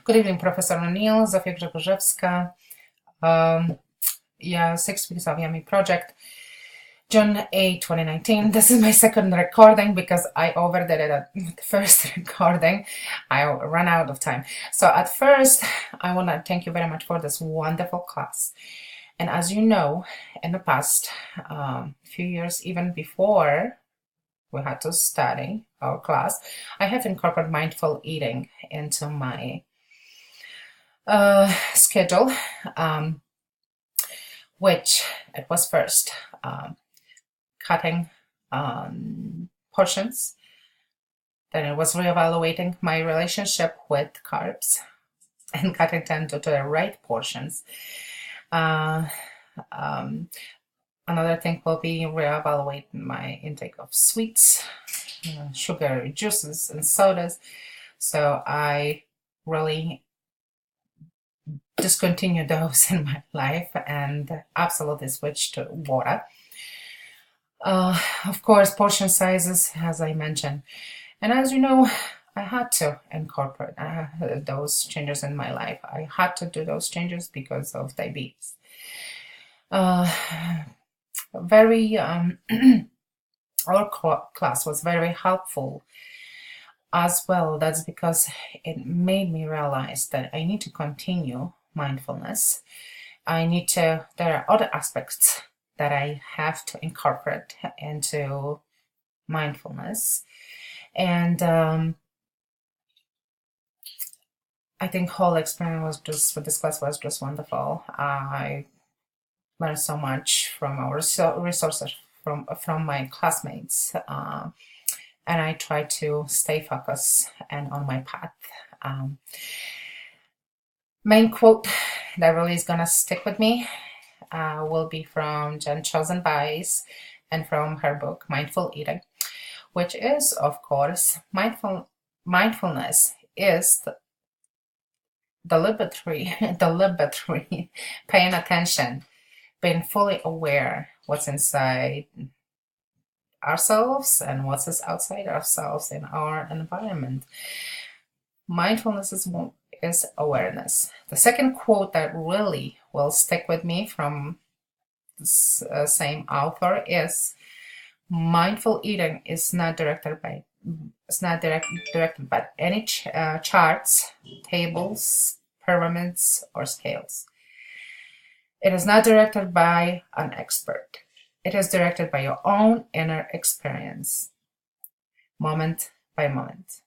Good evening, Professor O'Neill, Zofia Grzegorzewska. Yeah, 6 weeks of Yummy Project, June 8, 2019. This is my second recording because I overdid it at the first recording. I ran out of time. So at first, I want to thank you very much for this wonderful class. And as you know, in the past few years, even before we had to study our class, I have incorporated mindful eating into my schedule, which it was first cutting portions. Then it was reevaluating my relationship with carbs and cutting them to the right portions. Another thing will be reevaluate my intake of sweets, sugar, juices, and sodas. So I really discontinue those in my life and absolutely switch to water. Of course, portion sizes, as I mentioned. And as you know, I had to incorporate those changes in my life. I had to do those changes because of diabetes. Our class was very helpful as well. That's because it made me realize that I need to continue mindfulness. There are other aspects that I have to incorporate into mindfulness. And I think whole experience with this class was just wonderful. I learned so much from our resources from my classmates, and I try to stay focused and on my path. Main quote that really is gonna stick with me will be from Jen Chosen Baez and from her book Mindful Eating, which is, of course, mindfulness is deliberately paying attention, being fully aware what's inside ourselves and what's outside ourselves in our environment. Mindfulness is awareness. The second quote that really will stick with me from this same author is, mindful eating is not directed by any charts, tables, pyramids, or scales. It is not directed by an expert. It is directed by your own inner experience, moment by moment.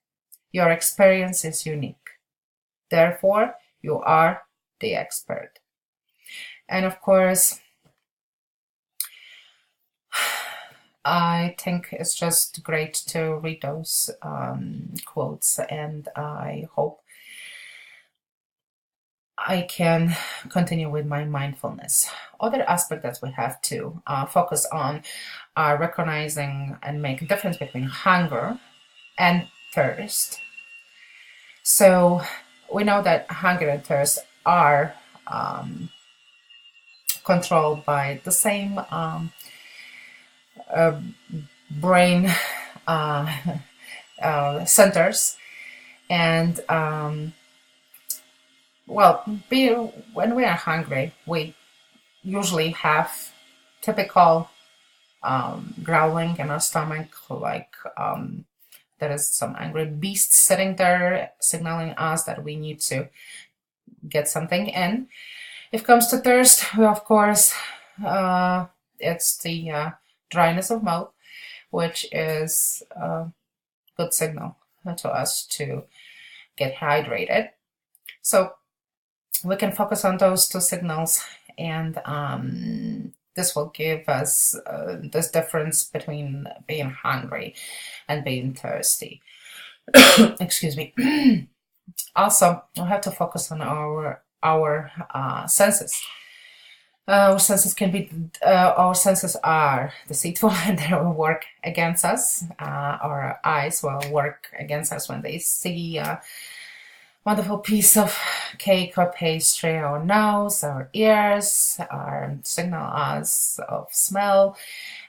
Your experience is unique. Therefore, you are the expert. And of course, I think it's just great to read those quotes, and I hope I can continue with my mindfulness. Other aspect that we have to focus on are recognizing and make a difference between hunger and thirst. So we know that hunger and thirst are controlled by the same brain centers, and when we are hungry, we usually have typical growling in our stomach, like there is some angry beast sitting there signaling us that we need to get something in. If it comes to thirst, well, of course, it's the dryness of mouth, which is a good signal to us to get hydrated. So we can focus on those two signals, and this will give us this difference between being hungry and being thirsty. Excuse me. Also, we have to focus on our senses. Our senses are deceitful and they will work against us. Our eyes will work against us when they see a wonderful piece of cake or pastry. Our nose, our ears signal us of smell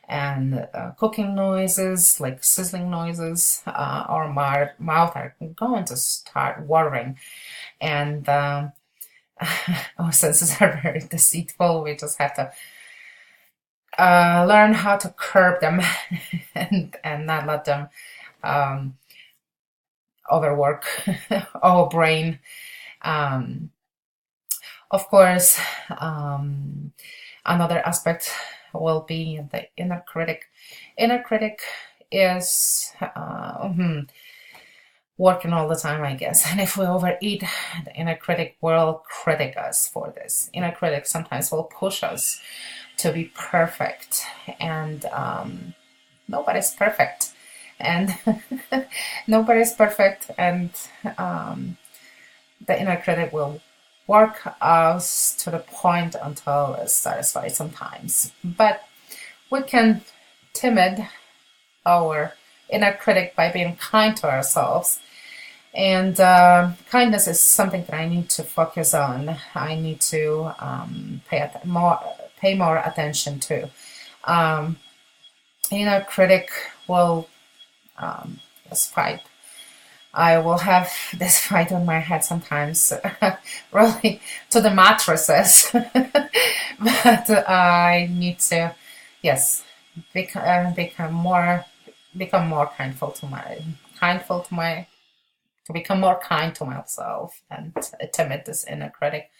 and cooking noises, like sizzling noises. Our mouth are going to start watering. And our senses are very deceitful. We just have to learn how to curb them and not let them um, overwork our brain. Um, of course, um, another aspect will be the inner critic. Inner critic is working all the time, I guess. And if we overeat, the inner critic will critic us for this. Inner critic sometimes will push us to be perfect, and nobody's perfect, and nobody's perfect, and um, the inner critic will work us to the point until it's satisfied sometimes. But we can timid our inner critic by being kind to ourselves. And kindness is something that I need to focus on. I need to pay more attention to. Um, Inner critic will just fight. I will have this fight on my head sometimes, really to the mattresses. But I need to, yes, become more to become more kind to myself and timid this inner critic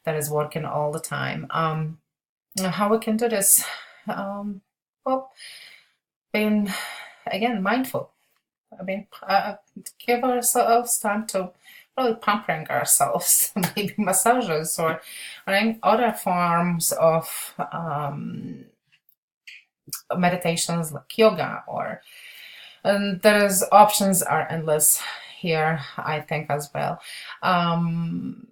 that is working all the time. How we can do this? Well, being again mindful. I mean, give ourselves time to really pampering ourselves, maybe massages or any other forms of meditations like yoga, or and there's options are endless here, I think, as well. Um,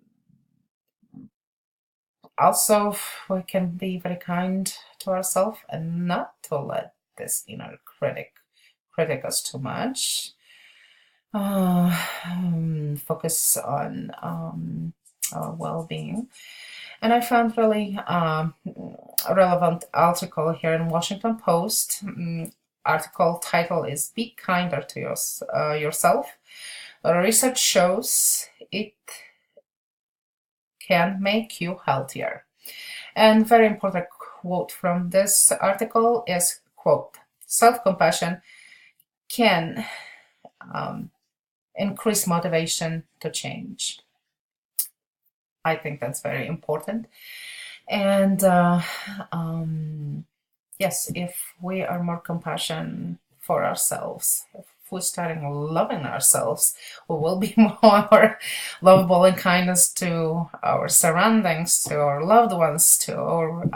Also, we can be very kind to ourselves and not to let this inner critic us too much. Focus on our well-being. And I found really a relevant article here in Washington Post. Article title is "Be Kinder to Yourself." Research shows it can make you healthier. And very important quote from this article is, quote, "Self-compassion can increase motivation to change." I think that's very important. And yes, if we are more compassion for ourselves, if we're starting loving ourselves, we will be more lovable and kindness to our surroundings, to our loved ones, to our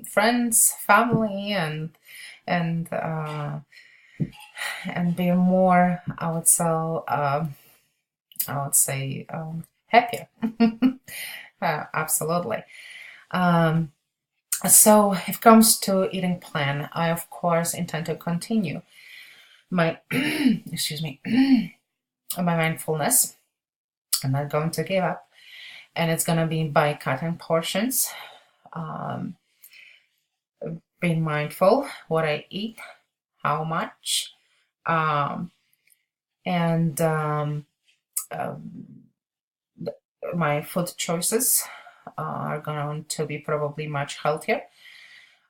friends, family, and be more, I would say, happier. Absolutely. So if it comes to eating plan, I of course intend to continue my excuse me my mindfulness. I'm not going to give up, and it's going to be by cutting portions, um, being mindful what I eat, how much, um, and my food choices are going to be probably much healthier.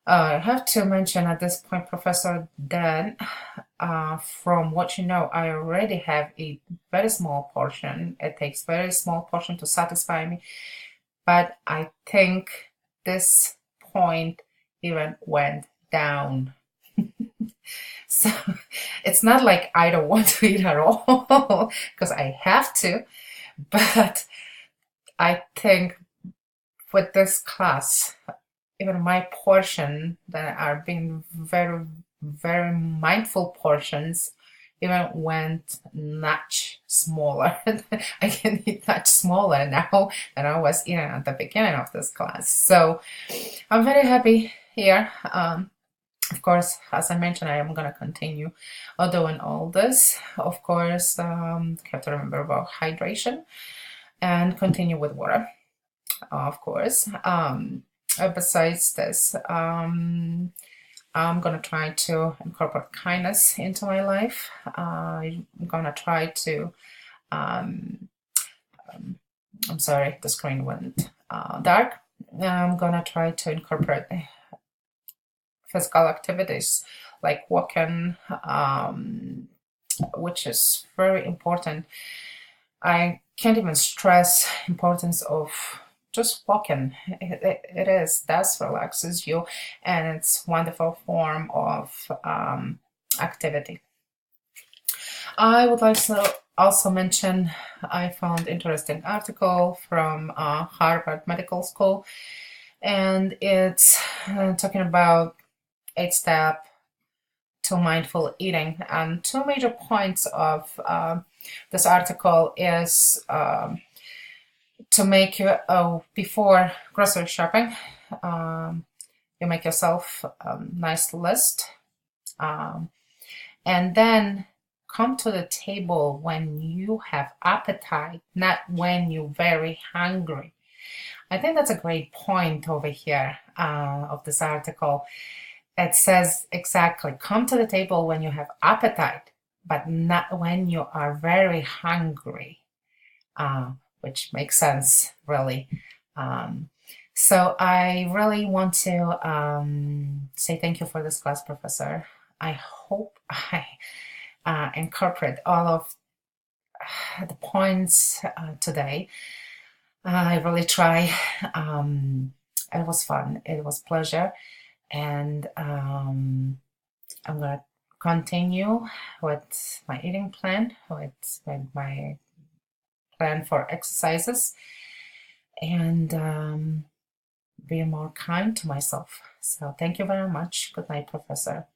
I have to mention at this point, Professor Dan, from what you know, I already have a very small portion. It takes very small portion to satisfy me, but I think this point even went down. So it's not like I don't want to eat at all, because I have to, but I think with this class, even my portion that are being very, very mindful portions even went much smaller. I can eat much smaller now than I was eating at the beginning of this class. So I'm very happy here. Of course, as I mentioned, I am going to continue doing all this. Of course, have to remember about hydration and continue with water, of course. Besides this, I'm going to try to incorporate kindness into my life. I'm going to try to I'm sorry, the screen went dark. I'm gonna try to incorporate physical activities like walking, which is very important. I can't even stress importance of just walking. It is, that relaxes you, and it's wonderful form of activity. I would like to also mention I found interesting article from Harvard Medical School, and it's talking about 8 step to mindful eating. And two major points of this article is to make you before grocery shopping, you make yourself a nice list, and then come to the table when you have appetite, not when you're very hungry. I think that's a great point over here of this article. It says exactly, come to the table when you have appetite, but not when you are very hungry, which makes sense, really. So I really want to say thank you for this class, Professor. I hope I incorporate all of the points today. I really try. It was fun. It was pleasure. And I'm going to continue with my eating plan, with my plan for exercises, and be more kind to myself. So thank you very much. Good night, Professor.